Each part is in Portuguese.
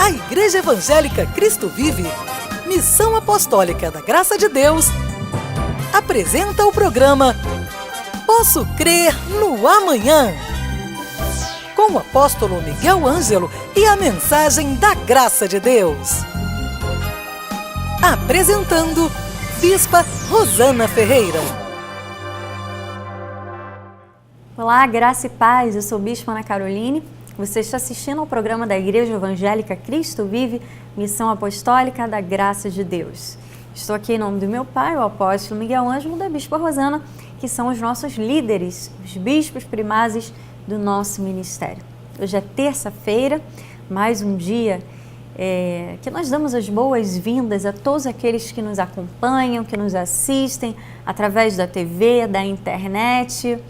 A Igreja Evangélica Cristo Vive, Missão Apostólica da Graça de Deus, apresenta o programa Posso Crer no Amanhã, com o apóstolo Miguel Ângelo e a mensagem da Graça de Deus. Apresentando Bispa Rosana Ferreira. Olá, graça e paz, eu sou Bispa Ana Caroline. Você está assistindo ao programa da Igreja Evangélica Cristo Vive, Missão Apostólica da Graça de Deus. Estou aqui em nome do meu pai, o apóstolo Miguel Ângelo, da Bispa Rosana, que são os nossos líderes, os bispos primazes do nosso ministério. Hoje é terça-feira, mais um dia que nós damos as boas-vindas a todos aqueles que nos acompanham, que nos assistem através da TV, da internet,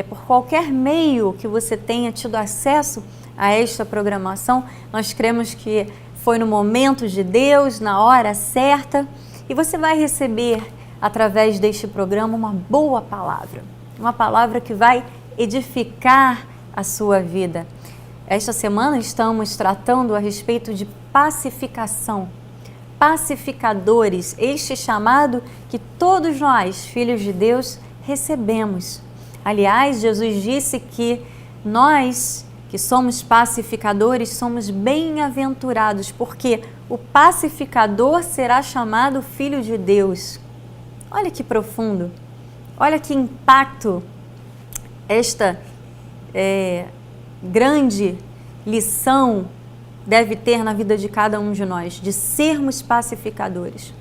por qualquer meio que você tenha tido acesso a esta programação. Nós cremos que foi no momento de Deus, na hora certa, e você vai receber através deste programa uma boa palavra, uma palavra que vai edificar a sua vida. Esta semana estamos tratando a respeito de pacificação, pacificadores, este chamado que todos nós, filhos de Deus, recebemos. Aliás, Jesus disse que nós, que somos pacificadores, somos bem-aventurados, porque o pacificador será chamado Filho de Deus. Olha que profundo, olha que impacto esta grande lição deve ter na vida de cada um de nós, de sermos pacificadores.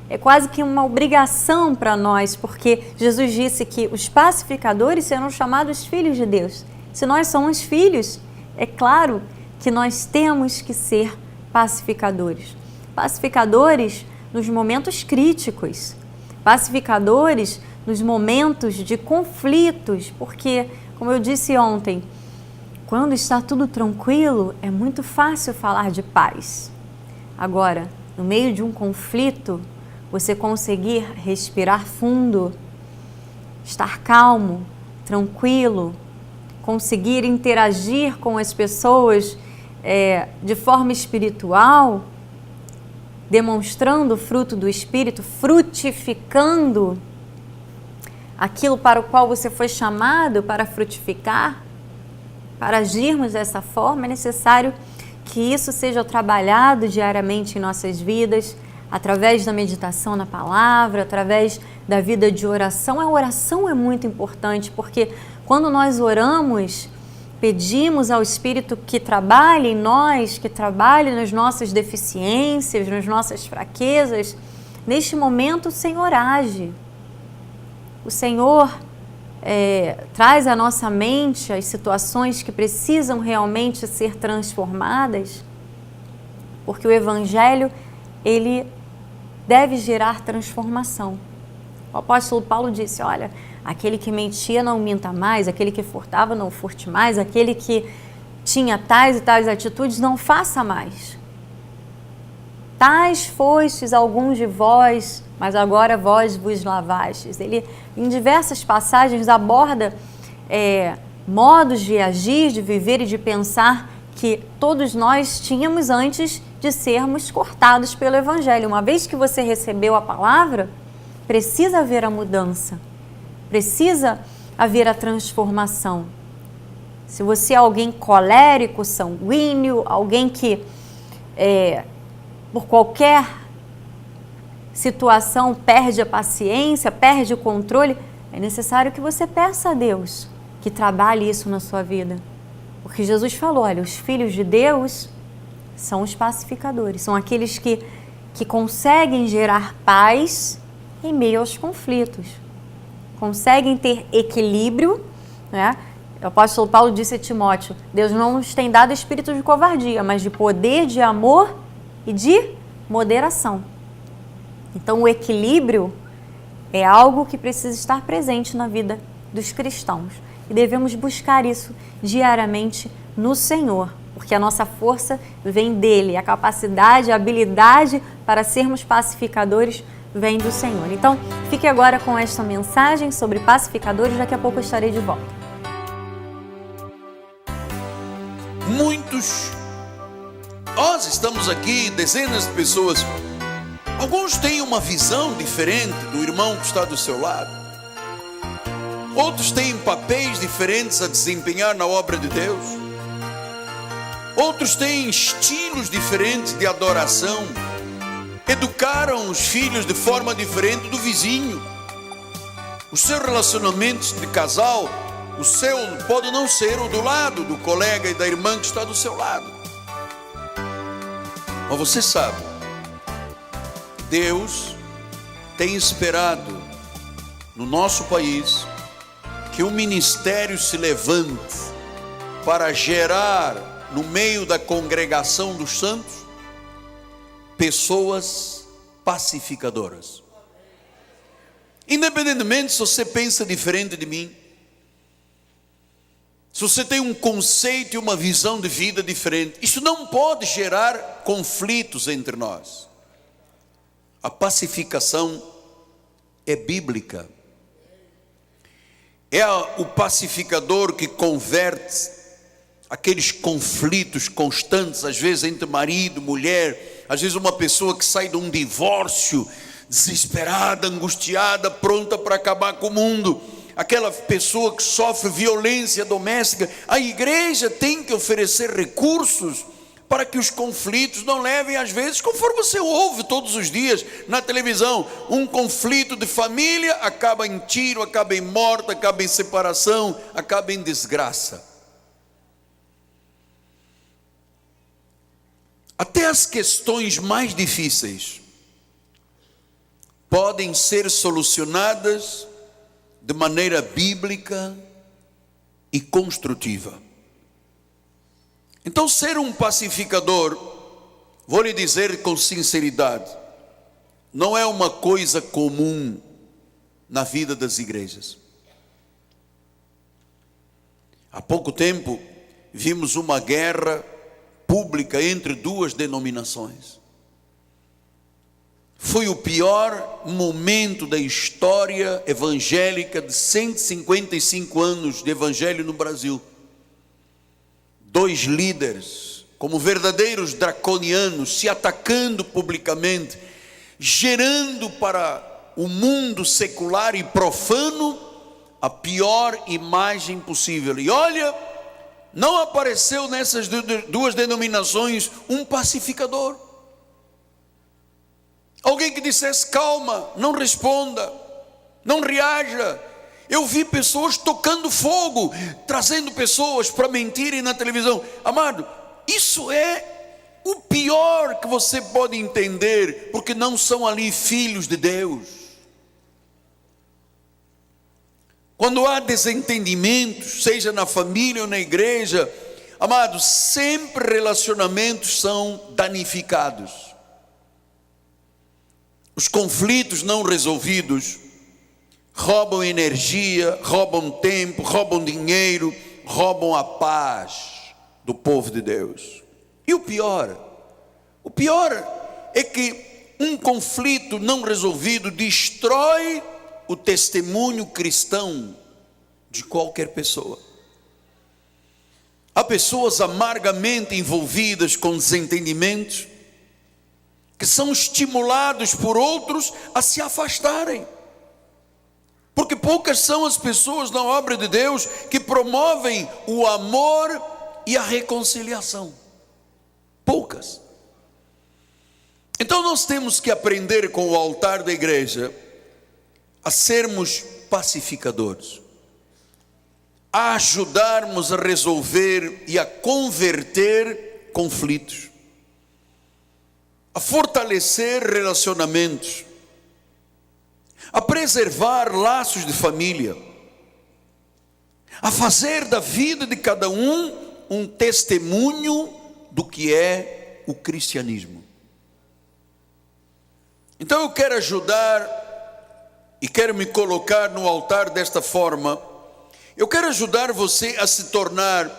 É quase que uma obrigação para nós, porque Jesus disse que os pacificadores serão chamados filhos de Deus. Se nós somos filhos, é claro que nós temos que ser pacificadores. Pacificadores nos momentos críticos, pacificadores nos momentos de conflitos, porque, como eu disse ontem, quando está tudo tranquilo, é muito fácil falar de paz. Agora, no meio de um conflito, você conseguir respirar fundo, estar calmo, tranquilo, conseguir interagir com as pessoas de forma espiritual, demonstrando o fruto do Espírito, frutificando aquilo para o qual você foi chamado para frutificar, para agirmos dessa forma, é necessário que isso seja trabalhado diariamente em nossas vidas, através da meditação na palavra, através da vida de oração. A oração é muito importante, porque quando nós oramos, pedimos ao Espírito que trabalhe em nós, que trabalhe nas nossas deficiências, nas nossas fraquezas. Neste momento, o Senhor age. O Senhor traz à nossa mente as situações que precisam realmente ser transformadas, porque o Evangelho, ele deve gerar transformação. O apóstolo Paulo disse, olha, aquele que mentia não minta mais, aquele que furtava não furte mais, aquele que tinha tais e tais atitudes não faça mais. Tais fostes alguns de vós, mas agora vós vos lavastes. Ele, em diversas passagens, aborda modos de agir, de viver e de pensar que todos nós tínhamos antes de sermos cortados pelo Evangelho. Uma vez que você recebeu a palavra, precisa haver a mudança, precisa haver a transformação. Se você é alguém colérico, sanguíneo, alguém que por qualquer situação perde a paciência, perde o controle, é necessário que você peça a Deus que trabalhe isso na sua vida. Porque Jesus falou, olha, os filhos de Deus são os pacificadores, são aqueles que conseguem gerar paz em meio aos conflitos, conseguem ter equilíbrio, né? O apóstolo Paulo disse a Timóteo, Deus não nos tem dado espírito de covardia, mas de poder, de amor e de moderação. Então o equilíbrio é algo que precisa estar presente na vida dos cristãos e devemos buscar isso diariamente no Senhor, porque a nossa força vem dele, a capacidade, a habilidade para sermos pacificadores vem do Senhor. Então, fique agora com esta mensagem sobre pacificadores, daqui a pouco eu estarei de volta. Muitos Nós estamos aqui, dezenas de pessoas. Alguns têm uma visão diferente do irmão que está do seu lado. Outros têm papéis diferentes a desempenhar na obra de Deus. Outros têm estilos diferentes de adoração. Educaram os filhos de forma diferente do vizinho. Os seus relacionamentos de casal, o seu pode não ser o do lado do colega e da irmã que está do seu lado. Mas você sabe, Deus tem esperado no nosso país que o ministério se levante para gerar no meio da congregação dos santos pessoas pacificadoras. Independentemente se você pensa diferente de mim, se você tem um conceito e uma visão de vida diferente, isso não pode gerar conflitos entre nós. A pacificação é bíblica. É o pacificador que converte aqueles conflitos constantes, às vezes entre marido, mulher, às vezes uma pessoa que sai de um divórcio, desesperada, angustiada, pronta para acabar com o mundo, aquela pessoa que sofre violência doméstica. A igreja tem que oferecer recursos para que os conflitos não levem, às vezes, conforme você ouve todos os dias na televisão, um conflito de família acaba em tiro, acaba em morte, acaba em separação, acaba em desgraça. Até as questões mais difíceis podem ser solucionadas de maneira bíblica e construtiva. Então, ser um pacificador, vou lhe dizer com sinceridade, não é uma coisa comum na vida das igrejas. Há pouco tempo, vimos uma guerra pública entre duas denominações. Foi o pior momento da história evangélica de 155 anos de evangelho no Brasil. Dois líderes, como verdadeiros draconianos, se atacando publicamente, gerando para o mundo secular e profano a pior imagem possível. E olha, não apareceu nessas duas denominações um pacificador. Alguém que dissesse: calma, não responda, não reaja. Eu vi pessoas tocando fogo, trazendo pessoas para mentirem na televisão. Amado, isso é o pior que você pode entender, porque não são ali filhos de Deus. Quando há desentendimentos, seja na família ou na igreja, amados, sempre relacionamentos são danificados. Os conflitos não resolvidos roubam energia, roubam tempo, roubam dinheiro, roubam a paz do povo de Deus. E o pior é que um conflito não resolvido destrói o testemunho cristão de qualquer pessoa. Há pessoas amargamente envolvidas com desentendimentos, que são estimulados por outros a se afastarem. Porque poucas são as pessoas na obra de Deus que promovem o amor e a reconciliação. Poucas. Então nós temos que aprender com o altar da igreja a sermos pacificadores, a ajudarmos a resolver e a converter conflitos, a fortalecer relacionamentos, a preservar laços de família, a fazer da vida de cada um testemunho do que é o cristianismo. Então eu quero ajudar e quero me colocar no altar desta forma. Eu quero ajudar você a se tornar,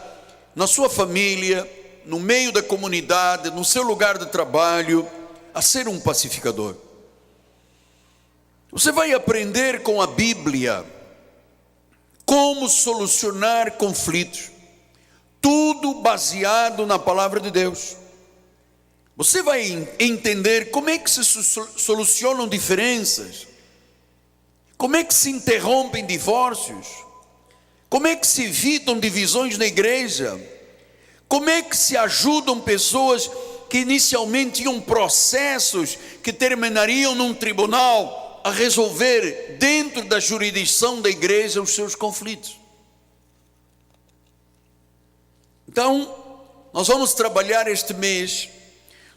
na sua família, no meio da comunidade, no seu lugar de trabalho, a ser um pacificador. Você vai aprender com a Bíblia como solucionar conflitos, tudo baseado na palavra de Deus. Você vai entender como é que se solucionam diferenças, como é que se interrompem divórcios, como é que se evitam divisões na igreja, como é que se ajudam pessoas que inicialmente tinham processos que terminariam num tribunal a resolver dentro da jurisdição da igreja os seus conflitos. Então, nós vamos trabalhar este mês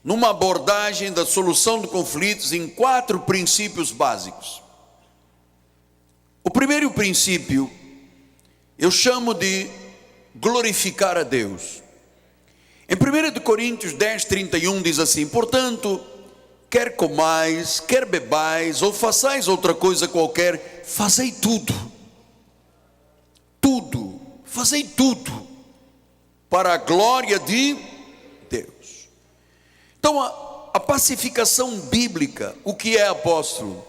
numa abordagem da solução de conflitos em 4 princípios básicos. O primeiro princípio eu chamo de glorificar a Deus. Em 1 Coríntios 10:31 diz assim: portanto, quer comais, quer bebais, ou façais outra coisa qualquer, fazei tudo, fazei tudo, para a glória de Deus. Então, a pacificação bíblica, o que é, apóstolo?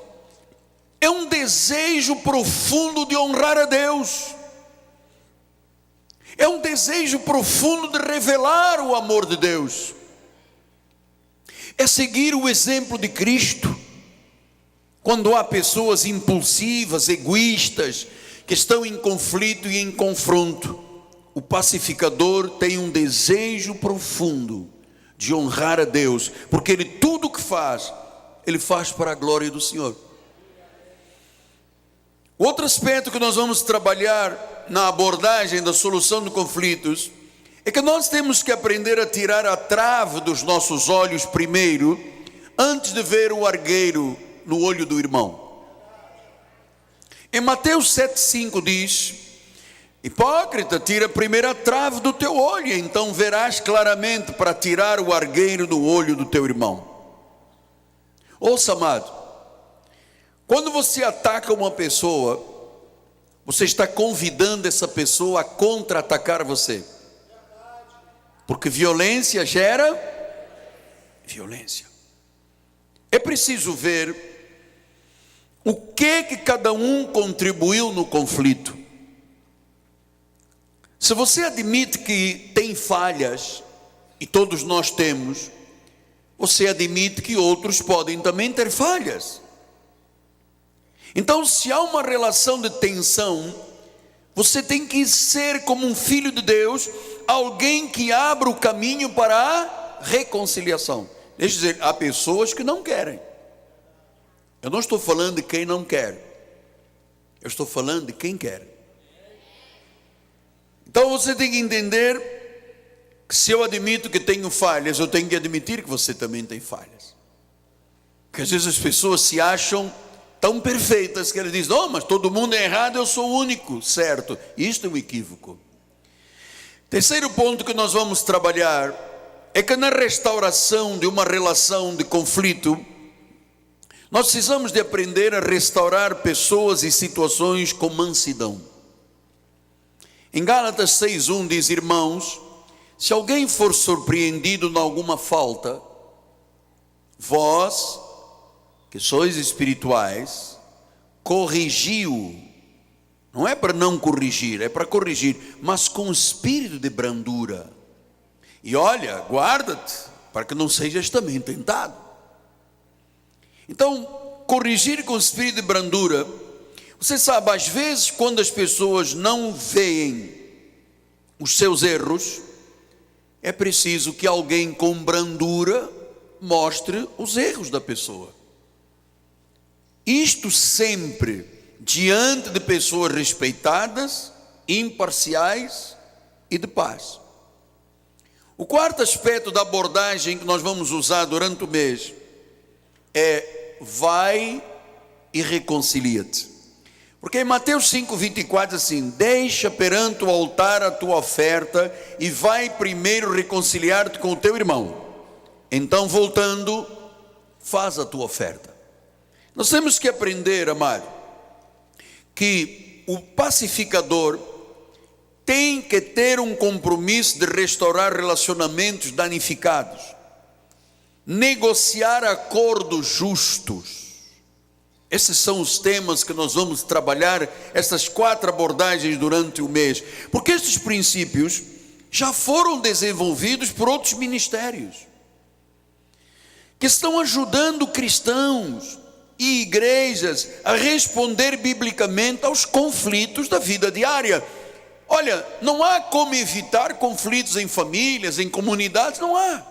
É um desejo profundo de honrar a Deus. É um desejo profundo de revelar o amor de Deus. É seguir o exemplo de Cristo. Quando há pessoas impulsivas, egoístas, que estão em conflito e em confronto, o pacificador tem um desejo profundo de honrar a Deus, porque ele tudo o que faz, ele faz para a glória do Senhor. Outro aspecto que nós vamos trabalhar na abordagem da solução de conflitos é que nós temos que aprender a tirar a trave dos nossos olhos primeiro, antes de ver o argueiro no olho do irmão. Em Mateus 7,5 diz: hipócrita, tira primeiro a trave do teu olho, então verás claramente para tirar o argueiro do olho do teu irmão. Ouça, amado, quando você ataca uma pessoa, você está convidando essa pessoa a contra-atacar você. Porque violência gera violência. É preciso ver o que cada um contribuiu no conflito. Se você admite que tem falhas, e todos nós temos, você admite que outros podem também ter falhas. Então, se há uma relação de tensão, você tem que ser como um filho de Deus, alguém que abra o caminho para a reconciliação. Deixa eu dizer, há pessoas que não querem. Eu não estou falando de quem não quer, eu estou falando de quem quer. Então você tem que entender que se eu admito que tenho falhas, eu tenho que admitir que você também tem falhas. Porque às vezes as pessoas se acham tão perfeitas que eles dizem: oh, mas todo mundo é errado, eu sou o único certo. Isto é um equívoco. Terceiro ponto que nós vamos trabalhar é que na restauração de uma relação de conflito, nós precisamos de aprender a restaurar pessoas e situações com mansidão. Em Gálatas 6:1 diz: irmãos, se alguém for surpreendido em alguma falta, vós, que sois espirituais, corrigiu. Não é para não corrigir, é para corrigir, mas com espírito de brandura. E olha, guarda-te, para que não sejas também tentado. Então, corrigir com espírito de brandura. Você sabe, às vezes quando as pessoas não veem os seus erros, é preciso que alguém com brandura mostre os erros da pessoa. Isto sempre diante de pessoas respeitadas, imparciais e de paz. O quarto aspecto da abordagem que nós vamos usar durante o mês é: vai e reconcilia-te. Porque em Mateus 5:24 diz assim: deixa perante o altar a tua oferta e vai primeiro reconciliar-te com o teu irmão. Então, voltando, faz a tua oferta. Nós temos que aprender, amado, que o pacificador tem que ter um compromisso de restaurar relacionamentos danificados, negociar acordos justos. Esses são os temas que nós vamos trabalhar, essas 4 abordagens durante o mês, porque estes princípios já foram desenvolvidos por outros ministérios. que estão ajudando cristãos e igrejas a responder biblicamente aos conflitos da vida diária. Olha, não há como evitar conflitos em famílias, em comunidades, não há.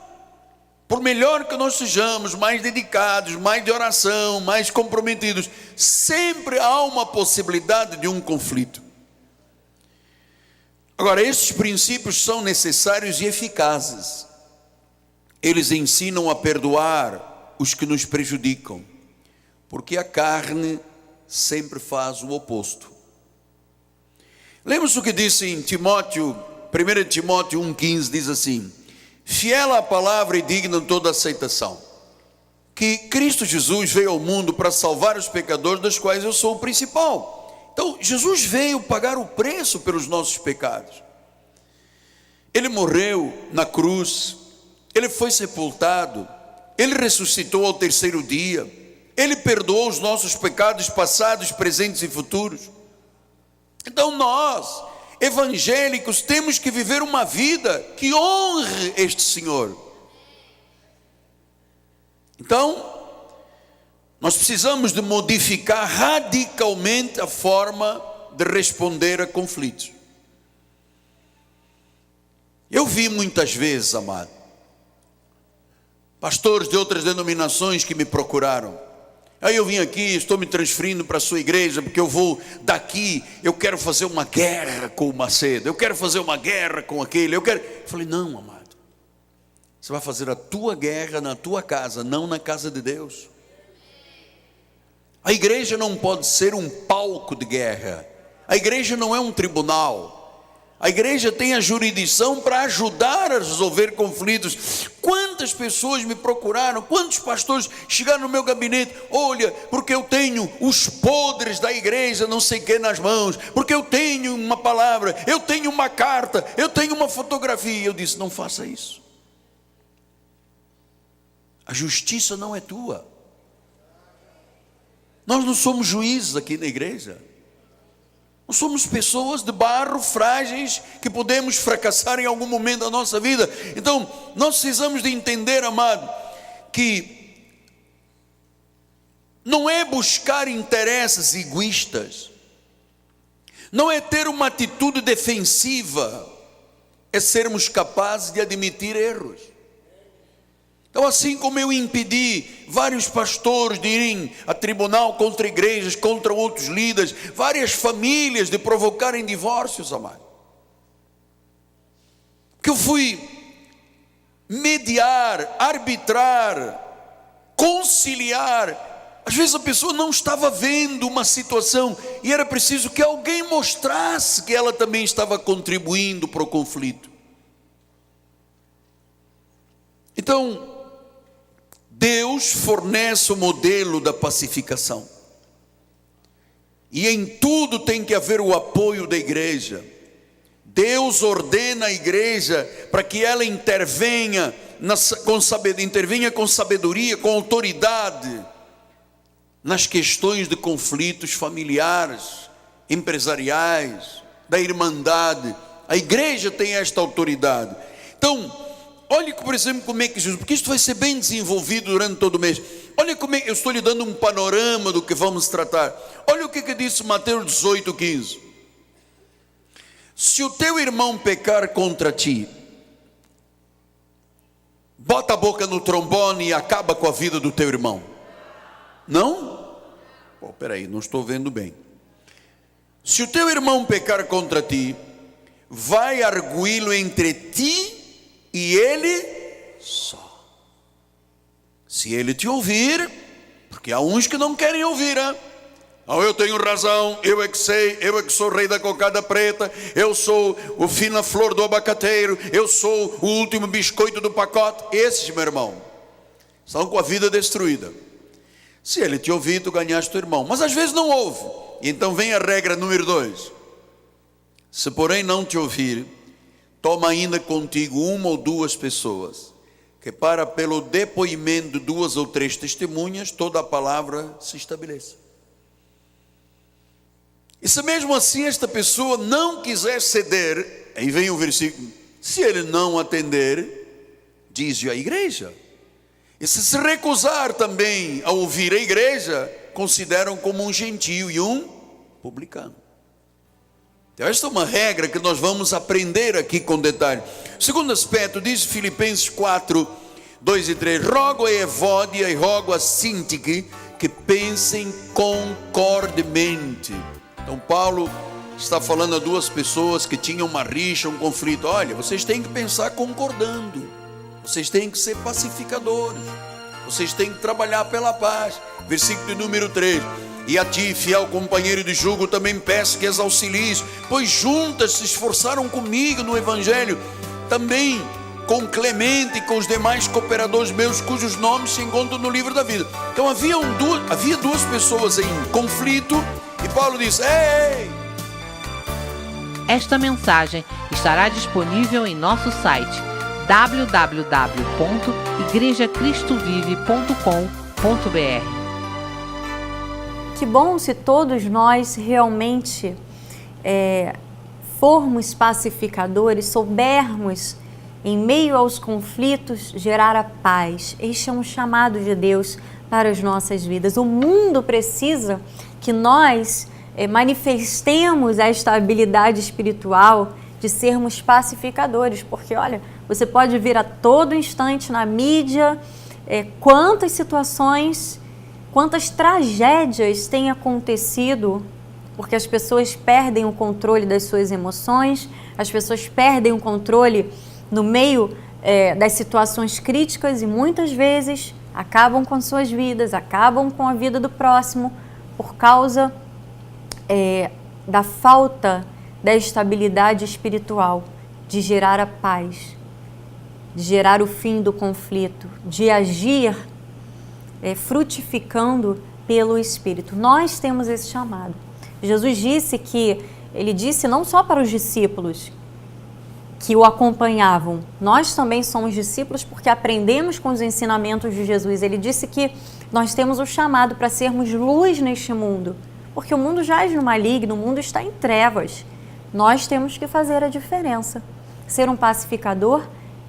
Por melhor que nós sejamos, mais dedicados, mais de oração, mais comprometidos, sempre há uma possibilidade de um conflito. Agora, esses princípios são necessários e eficazes. Eles ensinam a perdoar os que nos prejudicam, porque a carne sempre faz o oposto. Lembra-se o que disse em Timóteo, 1 Timóteo 1,15, diz assim: fiel à palavra e digna de toda aceitação, que Cristo Jesus veio ao mundo para salvar os pecadores, dos quais eu sou o principal. Então, Jesus veio pagar o preço pelos nossos pecados. Ele morreu na cruz, Ele foi sepultado, Ele ressuscitou ao terceiro dia, Ele perdoou os nossos pecados passados, presentes e futuros. Então nós, evangélicos, temos que viver uma vida que honre este Senhor. Então, nós precisamos de modificar radicalmente a forma de responder a conflitos. Eu vi muitas vezes, amado, pastores de outras denominações que me procuraram. Aí eu vim aqui, estou me transferindo para a sua igreja, porque eu vou daqui, eu quero fazer uma guerra com o Macedo, eu quero fazer uma guerra com aquele, eu falei, não, amado, você vai fazer a tua guerra na tua casa, não na casa de Deus. A igreja não pode ser um palco de guerra, a igreja não é um tribunal. A igreja tem a jurisdição para ajudar a resolver conflitos. Quantas pessoas me procuraram, quantos pastores chegaram no meu gabinete: olha, porque eu tenho os podres da igreja não sei o que nas mãos, porque eu tenho uma palavra, eu tenho uma carta, eu tenho uma fotografia. Eu disse: não faça isso. A justiça não é tua. Nós não somos juízes aqui na igreja. Nós somos pessoas de barro, frágeis, que podemos fracassar em algum momento da nossa vida. Então, nós precisamos de entender, amado, que não é buscar interesses egoístas, não é ter uma atitude defensiva, é sermos capazes de admitir erros. Então, assim como eu impedi vários pastores de irem a tribunal contra igrejas, contra outros líderes, várias famílias de provocarem divórcios, amado, que eu fui mediar, arbitrar, conciliar. Às vezes a pessoa não estava vendo uma situação e era preciso que alguém mostrasse que ela também estava contribuindo para o conflito. Então, Deus fornece o modelo da pacificação, e em tudo tem que haver o apoio da igreja. Deus ordena a igreja para que ela intervenha com sabedoria, com autoridade, nas questões de conflitos familiares, empresariais, da irmandade. A igreja tem esta autoridade. Então, olhe, por exemplo, como é que Jesus, porque isto vai ser bem desenvolvido durante todo o mês. Olha como é que eu estou lhe dando um panorama do que vamos tratar. Olha o que disse Mateus 18,15. Se o teu irmão pecar contra ti, bota a boca no trombone e acaba com a vida do teu irmão. Não? Peraí, não estou vendo bem. Se o teu irmão pecar contra ti, vai arguí-lo entre ti e ele só. Se ele te ouvir, porque há uns que não querem ouvir, hein? Oh, eu tenho razão, eu é que sei, eu é que sou rei da cocada preta, eu sou o fina flor do abacateiro, eu sou o último biscoito do pacote. Esses, meu irmão, estão com a vida destruída. Se ele te ouvir, tu ganhaste teu irmão. Mas às vezes não ouve. Então vem a regra número 2. Se porém não te ouvir, toma ainda contigo uma ou duas pessoas, que para pelo depoimento de 2 ou 3 testemunhas, toda a palavra se estabeleça. E se mesmo assim esta pessoa não quiser ceder, aí vem o versículo: se ele não atender, diz-lhe a igreja. E se recusar também a ouvir a igreja, consideram como um gentio e um publicano. Então, esta é uma regra que nós vamos aprender aqui com detalhe. Segundo aspecto, diz Filipenses 4, 2 e 3: rogo a Evódia e rogo a Sintique que pensem concordemente. Então Paulo está falando a duas pessoas que tinham uma rixa, um conflito. Olha, vocês têm que pensar concordando, vocês têm que ser pacificadores, vocês têm que trabalhar pela paz. Versículo de número 3: e a ti, fiel companheiro de jugo, também peço que as auxilies, pois juntas se esforçaram comigo no evangelho, também com Clemente e com os demais cooperadores meus, cujos nomes se encontram no livro da vida. Então havia duas pessoas em conflito, e Paulo disse: ei! Esta mensagem estará disponível em nosso site www.igrejacristovive.com.br. Que bom se todos nós realmente formos pacificadores, soubermos, em meio aos conflitos, gerar a paz. Este é um chamado de Deus para as nossas vidas. O mundo precisa que nós manifestemos esta habilidade espiritual de sermos pacificadores, porque olha, você pode ver a todo instante na mídia quantas situações, quantas tragédias têm acontecido, porque as pessoas perdem o controle das suas emoções, as pessoas perdem o controle no meio das situações críticas e muitas vezes acabam com suas vidas, acabam com a vida do próximo por causa da falta da estabilidade espiritual, de gerar a paz, de gerar o fim do conflito, de agir frutificando pelo Espírito. Nós temos esse chamado. Jesus disse que, ele disse não só para os discípulos que o acompanhavam, nós também somos discípulos porque aprendemos com os ensinamentos de Jesus. Ele disse que nós temos o chamado para sermos luz neste mundo, porque o mundo jaz no maligno, o mundo está em trevas. Nós temos que fazer a diferença. Ser um pacificador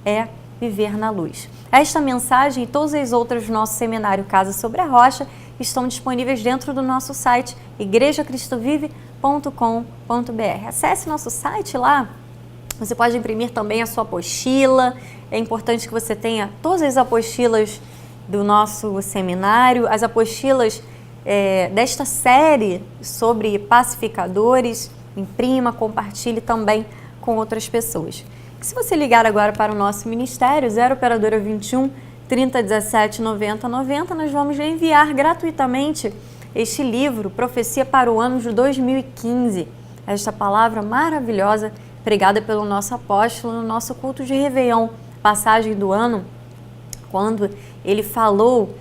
é viver na luz. Esta mensagem e todas as outras do nosso seminário Casa sobre a Rocha estão disponíveis dentro do nosso site igrejacristovive.com.br. Acesse nosso site lá. Você pode imprimir também a sua apostila. É importante que você tenha todas as apostilas do nosso seminário, as apostilas desta série sobre pacificadores. Imprima, compartilhe também com outras pessoas. Se você ligar agora para o nosso ministério, 0 operadora 21 3017 90 90, nós vamos lhe enviar gratuitamente este livro, Profecia para o ano de 2015. Esta palavra maravilhosa pregada pelo nosso apóstolo no nosso culto de Réveillon, passagem do ano, quando ele falou,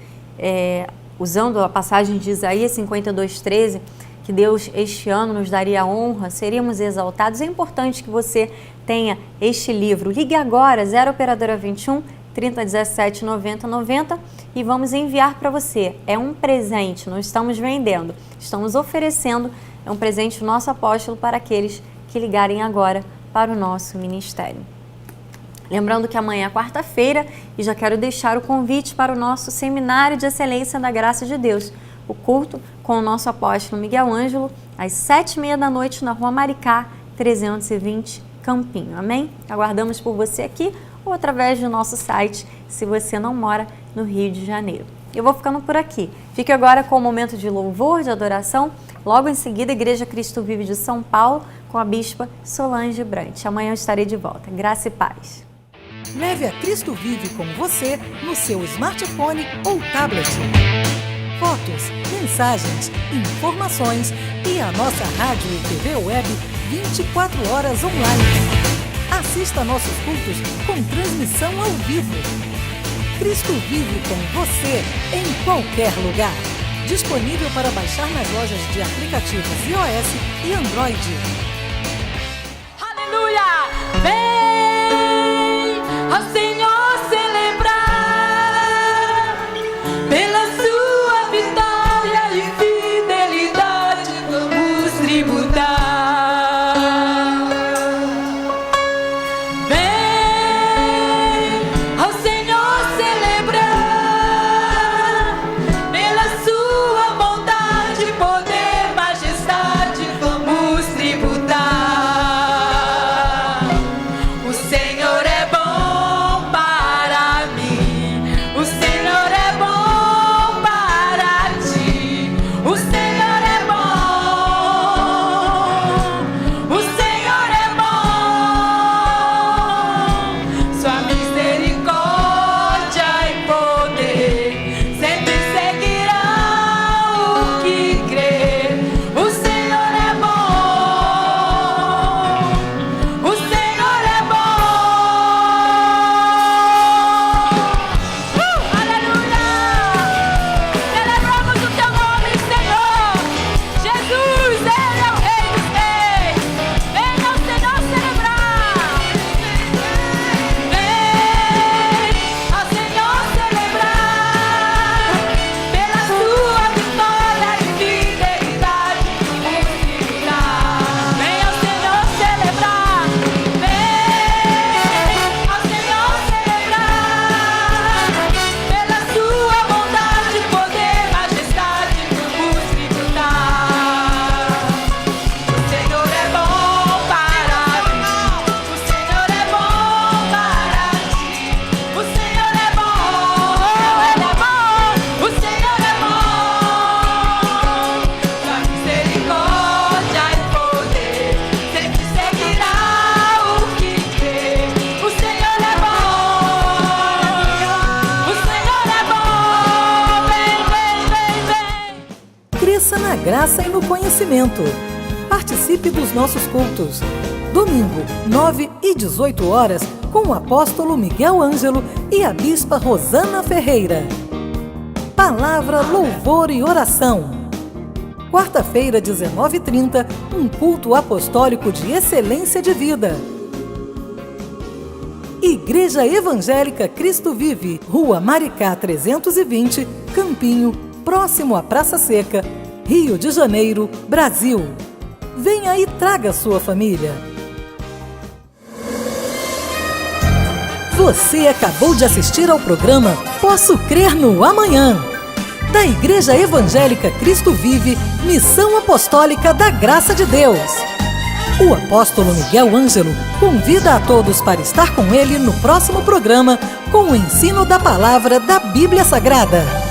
usando a passagem de Isaías 52:13, que Deus este ano nos daria honra, seríamos exaltados. É importante que você tenha este livro. Ligue agora, 0 operadora 21 3017 90 90 e vamos enviar para você. É um presente, não estamos vendendo, estamos oferecendo, é um presente do nosso apóstolo para aqueles que ligarem agora para o nosso ministério. Lembrando que amanhã é quarta-feira e já quero deixar o convite para o nosso Seminário de Excelência da Graça de Deus, o culto com o nosso apóstolo Miguel Ângelo, às 7h30 da noite na Rua Maricá, 320, Campinho. Amém? Aguardamos por você aqui ou através do nosso site, se você não mora no Rio de Janeiro. Eu vou ficando por aqui. Fique agora com o momento de louvor, de adoração. Logo em seguida, Igreja Cristo Vive de São Paulo, com a Bispa Solange Brant. Amanhã eu estarei de volta. Graça e paz. Leve a Cristo Vive com você no seu smartphone ou tablet. Fotos, mensagens, informações e a nossa rádio e TV web 24 horas online. Assista nossos cultos com transmissão ao vivo. Cristo Vive com você em qualquer lugar. Disponível para baixar nas lojas de aplicativos iOS e Android. Aleluia! Vem ao Senhor celebrar pela sua vitória e fidelidade, vamos tributar. Vem ao Senhor celebrar na graça e no conhecimento. Participe dos nossos cultos. Domingo, 9 e 18 horas, com o apóstolo Miguel Ângelo e a bispa Rosana Ferreira. Palavra, louvor e oração. Quarta-feira, 19h30, um culto apostólico de excelência de vida. Igreja Evangélica Cristo Vive, Rua Maricá 320, Campinho, próximo à Praça Seca, Rio de Janeiro, Brasil. Venha e traga sua família. Você acabou de assistir ao programa Posso Crer no Amanhã, da Igreja Evangélica Cristo Vive, Missão Apostólica da Graça de Deus. O apóstolo Miguel Ângelo convida a todos para estar com ele no próximo programa com o ensino da palavra da Bíblia Sagrada.